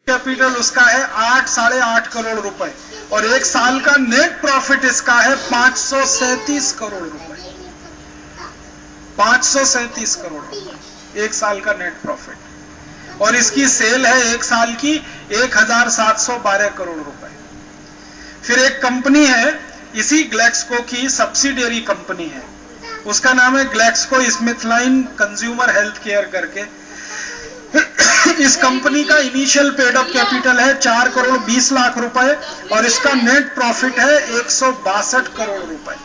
Capital उसका है 8-8.5 करोड़ रुपए और एक साल का नेट प्रॉफिट इसका है 537 करोड़ रुपए। 537 करोड़ रुपए एक साल का नेट प्रॉफिट और इसकी सेल है एक साल की 1712 करोड़ रुपए। फिर एक कंपनी है इसी ग्लैक्सको की सब्सिडियरी कंपनी है, उसका नाम है ग्लैक्सको स्मिथलाइन कंज्यूमर हेल्थ केयर करके। इस कंपनी का इनिशियल पेड अप कैपिटल है 4 करोड़ 20 लाख रुपए और इसका नेट प्रॉफिट है 162 करोड़ रुपए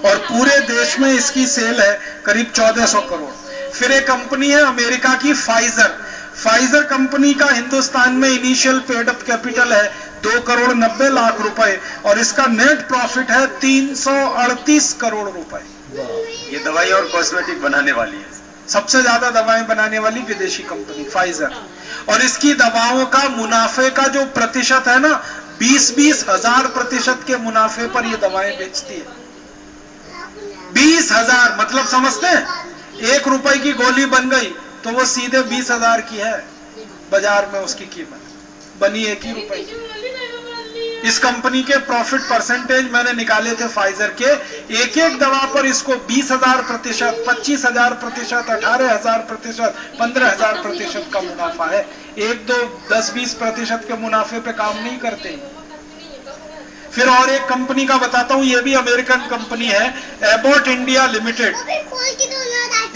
और पूरे देश में इसकी सेल है करीब 1400 करोड़। फिर एक कंपनी है अमेरिका की फाइजर कंपनी का हिंदुस्तान में इनिशियल पेड अप कैपिटल है 2 करोड़ 90 लाख रुपए और इसका नेट प्रॉफिट है 338 करोड़ रुपए। ये दवाई और कॉस्मेटिक बनाने वाली है, सबसे ज्यादा दवाएं बनाने वाली विदेशी कंपनी फाइजर। और इसकी दवाओं का मुनाफे का जो प्रतिशत है ना 20-20 हजार प्रतिशत के मुनाफे पर ये दवाएं बेचती है। 20,000 मतलब समझते हैं, 1 रुपए की गोली बन गई तो वो सीधे 20,000 की है, बाजार में उसकी कीमत बनी 1 ही रुपए की। इस कंपनी के प्रॉफिट परसेंटेज मैंने निकाले थे फाइजर के, एक दवा पर इसको 20,000%, 25,000%, 18,000%, 15,000% का मुनाफा है। 1, 2, 10, 20% के मुनाफे पे काम नहीं करते। फिर और एक कंपनी का बताता हूं, ये भी अमेरिकन कंपनी है, एबॉट इंडिया लिमिटेड।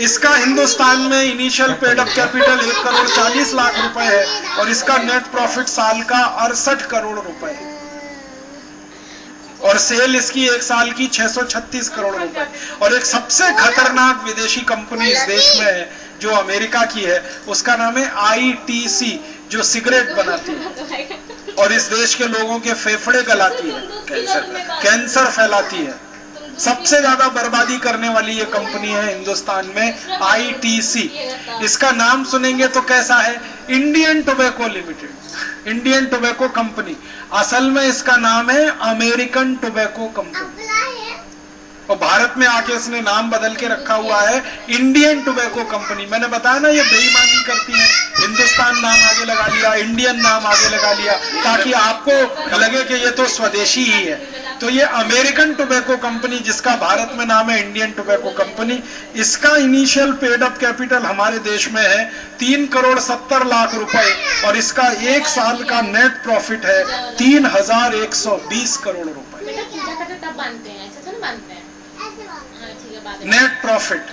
इसका हिंदुस्तान में initial paid up capital 1 crore 40 lakh रुपए है और इसका नेट प्रॉफिट साल का 68 करोड़ रुपए है और सेल इसकी एक साल की 636 करोड़ रुपए। और एक सबसे खतरनाक विदेशी कंपनी इस देश में है जो अमेरिका की है, उसका नाम है ITC, जो सिगरेट बनाती है और इस देश के लोगों के फेफड़े गलाती है, कैंसर फैलाती है। सबसे ज्यादा बर्बादी करने वाली ये कंपनी है हिंदुस्तान में, ITC। इसका नाम सुनेंगे तो कैसा है, Indian tobacco limited, Indian tobacco company. असल में इसका नाम है अमेरिकन टोबैको कंपनी और भारत में आके इसने नाम बदल के रखा हुआ है इंडियन टोबैको कंपनी। मैंने बताया ना ये बेईमानी करती है, हिंदुस्तान नाम आगे लगा लिया, इंडियन नाम आगे लगा लिया ताकि आपको लगे कि ये तो स्वदेशी ही है। तो ये अमेरिकन टोबैको कंपनी जिसका भारत में नाम है इंडियन टोबैको कंपनी, इसका इनिशियल पेड अप कैपिटल हमारे देश में है 3 करोड़ 70 लाख रुपए और इसका एक साल का नेट प्रॉफिट है 3,120 करोड़ रुपए नेट प्रॉफिट।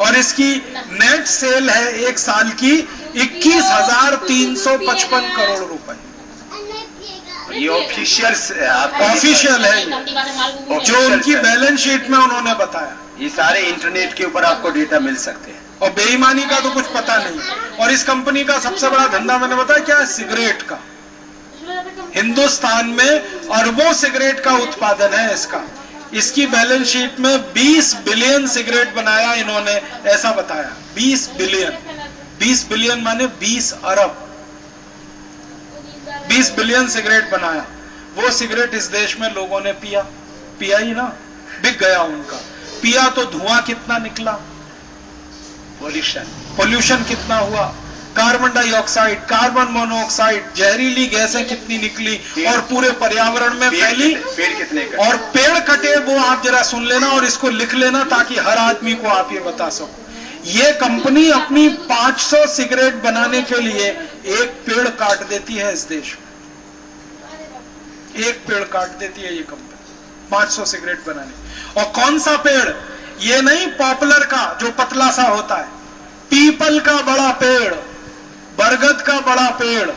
और इसकी नेट सेल है एक साल की 21,355 करोड़ रुपए। ये ऑफिशियल है जो उनकी बैलेंस शीट में उन्होंने बताया। ये सारे इंटरनेट के ऊपर आपको डेटा मिल सकते हैं और बेईमानी का तो कुछ पता नहीं। और इस कंपनी का सबसे बड़ा धंधा मैंने बताया क्या है, सिगरेट का। हिंदुस्तान में अरबों सिगरेट का उत्पादन है इसका। इसकी बैलेंस शीट में 20 बिलियन सिगरेट बनाया इन्होंने, ऐसा बताया। 20 बिलियन माने 20 अरब। 20 बिलियन सिगरेट बनाया। वो सिगरेट इस देश में लोगों ने पिया ही ना, बिक गया उनका। पिया तो धुआं कितना निकला, पोल्यूशन कितना हुआ, कार्बन डाइऑक्साइड, कार्बन मोनोऑक्साइड, जहरीली गैसें कितनी निकली और पूरे पर्यावरण में फैली। पेड़ कितने कटे? और पेड़ कटे वो आप जरा सुन लेना और इसको लिख लेना ताकि हर आदमी को आप ये बता सको। ये कंपनी अपनी 500 सिगरेट बनाने के लिए एक पेड़ काट देती है इस देश में। एक पेड़ काट देती है ये कंपनी 500 सिगरेट बनाने। और कौन सा पेड़, ये नहीं पॉपुलर का जो पतला सा होता है, पीपल का बड़ा पेड़, बरगद का बड़ा पेड़,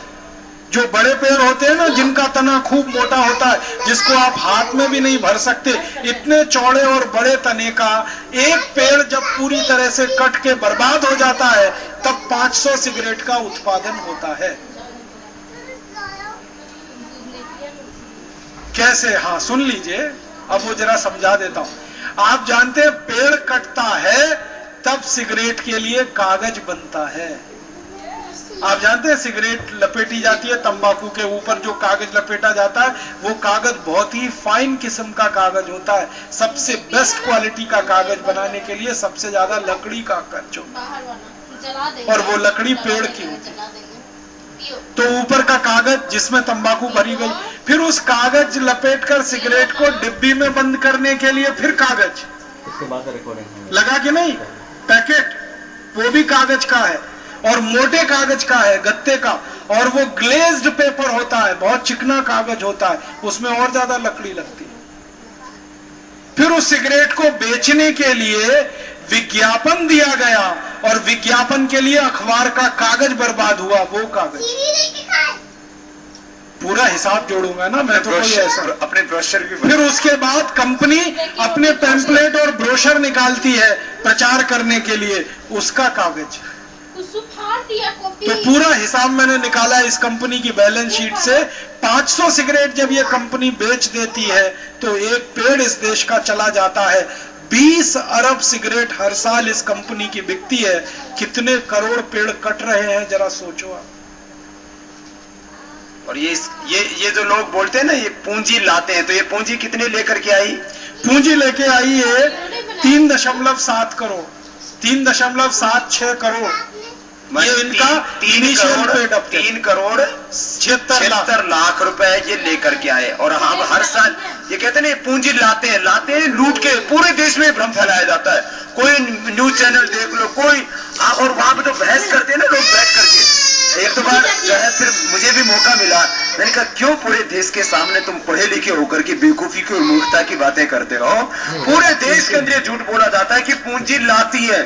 जो बड़े पेड़ होते हैं ना जिनका तना खूब मोटा होता है, जिसको आप हाथ में भी नहीं भर सकते, इतने चौड़े और बड़े तने का एक पेड़ जब पूरी तरह से कट के बर्बाद हो जाता है तब 500 सिगरेट का उत्पादन होता है। कैसे? हाँ सुन लीजिए, अब वो जरा समझा देता हूं। आप जानते हैं पेड़ कटता है तब सिगरेट के लिए कागज बनता है। आप जानते हैं सिगरेट लपेटी जाती है, तंबाकू के ऊपर जो कागज लपेटा जाता है वो कागज बहुत ही फाइन किस्म का कागज होता है। सबसे बेस्ट क्वालिटी का कागज बनाने के लिए सबसे ज्यादा लकड़ी का खर्च होता है। और वो लकड़ी पेड़ की होती है। तो ऊपर का कागज जिसमें तंबाकू भरी गई, फिर उस कागज लपेटकर सिगरेट को डिब्बी में बंद करने के लिए फिर कागज, उसके बाद रिकॉर्डिंग लगा कि नहीं, पैकेट वो भी कागज का है और मोटे कागज का है, गत्ते का, और वो ग्लेज्ड पेपर होता है, बहुत चिकना कागज होता है, उसमें और ज्यादा लकड़ी लगती है। फिर उस सिगरेट को बेचने के लिए विज्ञापन दिया गया और विज्ञापन के लिए अखबार का कागज बर्बाद हुआ, वो कागज। पूरा हिसाब जोड़ूंगा ना मैं तो, कोई ऐसा अपने ब्रोशर भी। फिर उसके बाद कंपनी अपने पैम्पलेट और ब्रोशर निकालती है प्रचार करने के लिए, उसका कागज। तो पूरा हिसाब मैंने निकाला इस कंपनी की बैलेंस शीट से। 500 सिगरेट जब ये कंपनी बेच देती है तो एक पेड़ इस देश का चला जाता है। 20 अरब सिगरेट हर साल इस कंपनी की बिकती है। कितने करोड़ पेड़ कट रहे हैं जरा सोचो आप। और ये जो लोग बोलते हैं ना ये पूंजी लाते हैं, तो ये पूंजी कितने लेकर के आई? पूंजी लेके आई है 3.7 करोड़, 3.76 करोड़। ये इनका initial paid up 3 crore 76 lakh रुपए ये लेकर के आए। और हम हर साल ये कहते हैं ना पूंजी लाते हैं लूट के पूरे देश में भ्रम फैलाया जाता है। कोई न्यूज चैनल देख लो, कोई और वहां पे तो बहस करते हैं ना लोग बैठ करके। एक तो बार जो है फिर मुझे भी मौका मिला, मैंने कहा क्यों पूरे देश के सामने तुम पढ़े लिखे होकर के बेवकूफी की और मूर्खता की बातें करते हो। पूरे देश के अंदर झूठ बोला जाता है कि पूंजी लाती है।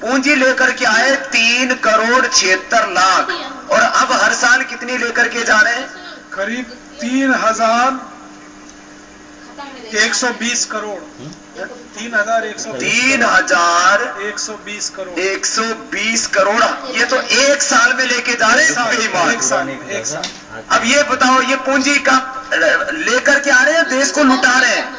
पूंजी लेकर के आए 3 करोड़ 76 लाख, और अब हर साल कितनी लेकर के जा रहे हैं? करीब 3,120 करोड़। 3,120 करोड़। 120 करोड़ ये तो एक साल में लेके जा रहे हैं। एक साल। अब ये बताओ ये पूंजी का लेकर के आ रहे हैं, देश को लुटा रहे हैं।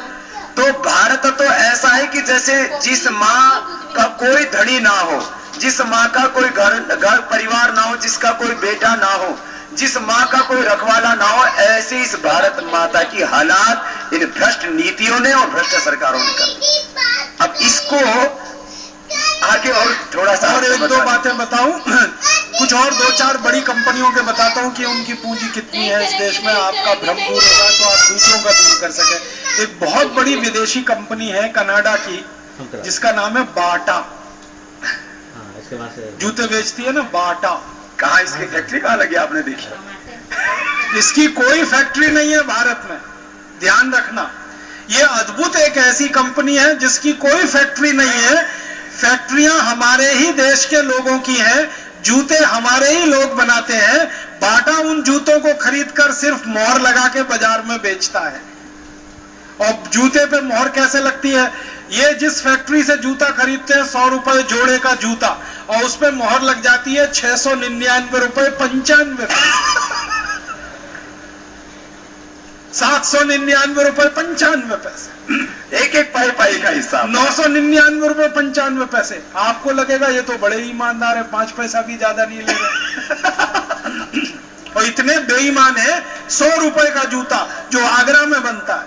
तो भारत तो ऐसा है कि जैसे जिस माँ का कोई धनी ना हो, जिस माँ का कोई घर परिवार ना हो, जिसका कोई बेटा ना हो, जिस माँ का कोई रखवाला ना हो, ऐसे इस भारत माता की हालात इन भ्रष्ट नीतियों ने और भ्रष्ट सरकारों ने कर। अब इसको आगे और थोड़ा सा और 1-2 बातें बताऊं, कुछ और 2-4 बड़ी कंपनियों के बताता हूं कि उनकी पूंजी कितनी है इस देश में। आपका भ्रम दूर होगा तो आप दूसरों का दूर कर सके। एक बहुत बड़ी विदेशी कंपनी है कनाडा की, जिसका नाम है बाटा। जूते बेचती है ना बाटा। कहा इसकी फैक्ट्री कहाँ लगी आपने देखी? इसकी कोई फैक्ट्री नहीं है भारत में, ध्यान रखना। ये अद्भुत एक ऐसी कंपनी है जिसकी कोई फैक्ट्री नहीं है। फैक्ट्रियां हमारे ही देश के लोगों की हैं, जूते हमारे ही लोग बनाते हैं। बाटा उन जूतों को खरीदकर सिर्फ मोहर लगा के बाजार में बेचता है। और जूते पे मोहर कैसे लगती है? ये जिस फैक्ट्री से जूता खरीदते हैं 100 रुपए जोड़े का जूता, और उस पे मोहर लग जाती है 699 रुपए 95 पैसे। 799 रुपए 95 पैसे, एक पाई का हिसाब। 999 रुपए 95 पैसे। आपको लगेगा ये तो बड़े ईमानदार है, 5 पैसा भी ज्यादा नहीं ले रहे। और इतने बेईमान है, 100 रुपए का जूता जो आगरा में बनता है,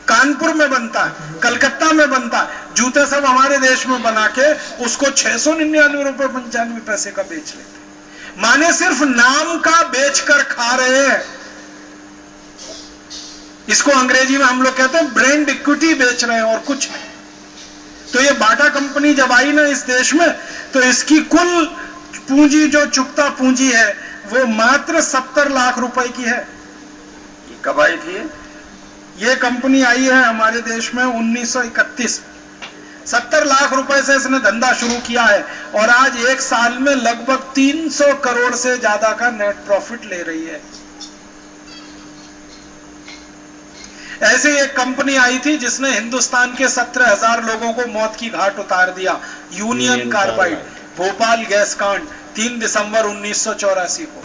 कानपुर में बनता है, कलकत्ता में बनता है, जूते सब हमारे देश में बना के उसको 699 रुपए 95 पैसे का बेच लेते। माने सिर्फ नाम का बेचकर खा रहे हैं। इसको अंग्रेजी में हम लोग कहते हैं ब्रांड इक्विटी बेच रहे हैं और कुछ नहीं। तो ये बाटा कंपनी जब आई ना इस देश में, तो इसकी कुल पूंजी जो चुकता पूंजी है वो मात्र 70 लाख रुपए की है। कब आई थी ये कंपनी आई है हमारे देश में 1931। 70 लाख रुपए से इसने धंधा शुरू किया है और आज एक साल में लगभग 300 करोड़ से ज्यादा का नेट प्रॉफिट ले रही है। ऐसे एक कंपनी आई थी जिसने हिंदुस्तान के 17,000 लोगों को मौत की घाट उतार दिया, यूनियन कार्बाइड, भोपाल गैस कांड, 3 दिसंबर 1984 को।